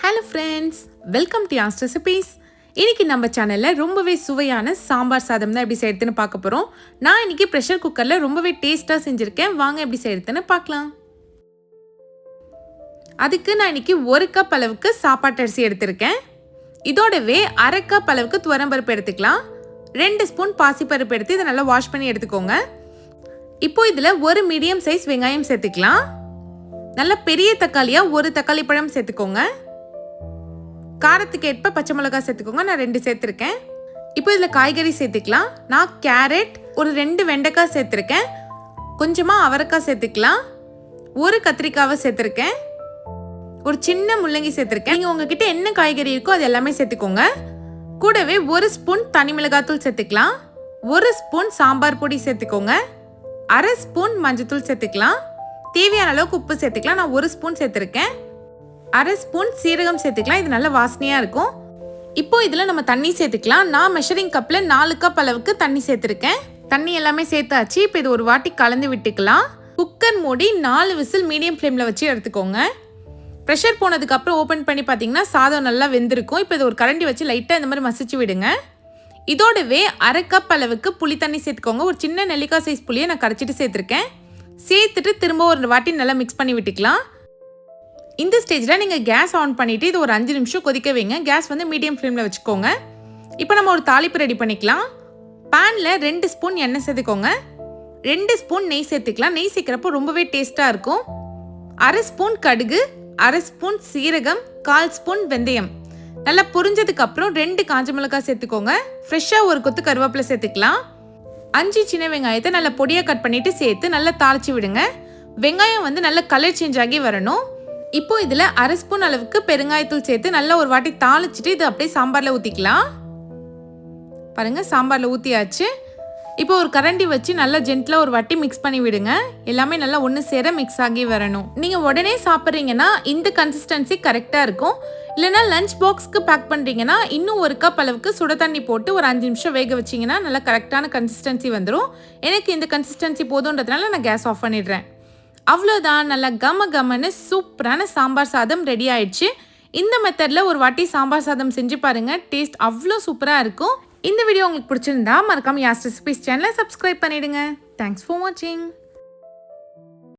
Hello friends, welcome to யாஸ் recipes. இன்றைக்கி நம்ம சேனலில் ரொம்பவே சுவையான சாம்பார் சாதம் தான் எப்படி செய்யறதுன்னு பார்க்க போகிறோம். நான் இன்றைக்கி ப்ரெஷர் குக்கரில் ரொம்பவே டேஸ்ட்டாக செஞ்சுருக்கேன். வாங்க எப்படி செய்யறதுன்னு பார்க்கலாம். அதுக்கு நான் இன்றைக்கி 1 கப் அளவுக்கு சாப்பாட்டு அரிசி எடுத்திருக்கேன். இதோடவே 1/2 கப் அளவுக்கு துவரம்பருப்பு எடுத்துக்கலாம். 2 ஸ்பூன் பாசிப்பருப்பு எடுத்து இதை நல்லா வாஷ் பண்ணி எடுத்துக்கோங்க. இப்போ இதில் ஒரு மீடியம் சைஸ் வெங்காயம் சேர்த்துக்கலாம். நல்ல பெரிய தக்காளியாக 1 தக்காளி பழம் சேர்த்துக்கோங்க. காரத்துக்கு ஏற்ப பச்சை மிளகாய் சேர்த்துக்கோங்க. நான் 2 சேர்த்துருக்கேன். இப்போ இதில் காய்கறி சேர்த்துக்கலாம். நான் கேரட், ஒரு 2 வெண்டைக்காய் சேர்த்துருக்கேன். கொஞ்சமாக அவரைக்காய் சேர்த்துக்கலாம். ஒரு கத்திரிக்காவை சேர்த்துருக்கேன். ஒரு சின்ன முள்ளங்கி சேர்த்துருக்கேன். நீங்கள் உங்ககிட்ட என்ன காய்கறி இருக்கோ அது எல்லாமே சேர்த்துக்கோங்க. கூடவே 1 ஸ்பூன் தனி மிளகாத்தூள் சேர்த்துக்கலாம். 1 ஸ்பூன் சாம்பார் பொடி சேர்த்துக்கோங்க. 1/2 ஸ்பூன் மஞ்சத்தூள் சேர்த்துக்கலாம். தேவையான அளவுக்கு உப்பு சேர்த்துக்கலாம். நான் 1 ஸ்பூன் சேர்த்துருக்கேன். 1/2 ஸ்பூன் சீரகம் சேர்த்துக்கலாம். இது நல்ல வாசனையாக இருக்கும். இப்போ இதில் நம்ம தண்ணி சேர்த்துக்கலாம். நான் மெஷரிங் கப்பில் 4 கப் அளவுக்கு தண்ணி சேர்த்துருக்கேன். தண்ணி எல்லாமே சேர்த்தாச்சு. இப்போ இது ஒரு வாட்டி கலந்து விட்டுக்கலாம். குக்கர் மூடி 4 விசில் மீடியம் ஃப்ளேமில் வச்சு எடுத்துக்கோங்க. ப்ரெஷர் போனதுக்கப்புறம் ஓப்பன் பண்ணி பார்த்தீங்கன்னா சாதம் நல்லா வெந்திருக்கும். இப்போ இது ஒரு கரண்டி வச்சு லைட்டாக இந்த மாதிரி மசிச்சு விடுங்க. இதோடவே 1/2 கப் அளவுக்கு புளி தண்ணி சேர்த்துக்கோங்க. ஒரு சின்ன நெல்லிக்காய் சைஸ் புளியை நான் கரைச்சிட்டு சேர்த்துருக்கேன். சேர்த்துட்டு திரும்ப ஒரு வாட்டி நல்லா மிக்ஸ் பண்ணி விட்டுக்கலாம். இந்த ஸ்டேஜில் நீங்கள் கேஸ் ஆன் பண்ணிவிட்டு இது ஒரு 5 நிமிஷம் கொதிக்க வைங்க. கேஸ் வந்து மீடியம் ஃப்ளேமில் வச்சுக்கோங்க. இப்போ நம்ம ஒரு தாளிப்பு ரெடி பண்ணிக்கலாம். பேனில் 2 ஸ்பூன் எண்ணெய் சேர்த்துக்கோங்க. 2 ஸ்பூன் நெய் சேர்த்துக்கலாம். நெய் சேர்க்குறப்போ ரொம்பவே டேஸ்ட்டாக இருக்கும். 1/2 ஸ்பூன் கடுகு, 1/2 ஸ்பூன் சீரகம், 1/4 ஸ்பூன் வெந்தயம் நல்லா பொரிஞ்சதுக்கப்புறம் 2 காஞ்ச மிளகாய் சேர்த்துக்கோங்க. ஃப்ரெஷ்ஷாக ஒரு கொத்து கருவேப்பிலை சேர்த்துக்கலாம். 5 சின்ன வெங்காயத்தை நல்லா பொடியாக கட் பண்ணிவிட்டு சேர்த்து நல்லா தாளித்து விடுங்க. வெங்காயம் வந்து நல்லா கலர் சேஞ்ச் ஆகி வரணும். இப்போ இதில் 1/2 ஸ்பூன் அளவுக்கு பெருங்காயத்தூள் சேர்த்து நல்லா ஒரு வாட்டி தாளிச்சிட்டு இது அப்படியே சாம்பாரில் ஊற்றிக்கலாம். பாருங்கள், சாம்பாரில் ஊற்றியாச்சு. இப்போ ஒரு கரண்டி வச்சு நல்லா ஜென்டிலாக ஒரு வாட்டி மிக்ஸ் பண்ணி விடுங்க. எல்லாமே நல்லா ஒன்று சேர மிக்ஸ் ஆகி வரணும். நீங்கள் உடனே சாப்பிட்றீங்கன்னா இந்த கன்சிஸ்டன்சி கரெக்டாக இருக்கும். இல்லைனா லஞ்ச் பாக்ஸ்க்கு பேக் பண்ணுறீங்கன்னா இன்னும் 1 கப் அளவுக்கு சுட தண்ணி போட்டு ஒரு 5 நிமிஷம் வேக வச்சிங்கன்னா நல்லா கரெக்டான கன்சிஸ்டன்சி வந்துடும். எனக்கு இந்த கன்சிஸ்டன்சி போதுன்றதுனால நான் கேஸ் ஆஃப் பண்ணிடுறேன். அவ்வளோதான், நல்லா கமன்னு சூப்பரான சாம்பார் சாதம் ரெடி ஆயிடுச்சு. இந்த மெத்தடில் ஒரு வாட்டி சாம்பார் சாதம் செஞ்சு பாருங்கள். டேஸ்ட் அவ்வளோ சூப்பராக இருக்கும். இந்த வீடியோ உங்களுக்கு பிடிச்சிருந்தா மறக்காம யாஸ் ரெசிபீஸ் சேனலை சப்ஸ்கிரைப் பண்ணிடுங்க. தேங்க்ஸ் ஃபார் வாட்சிங்.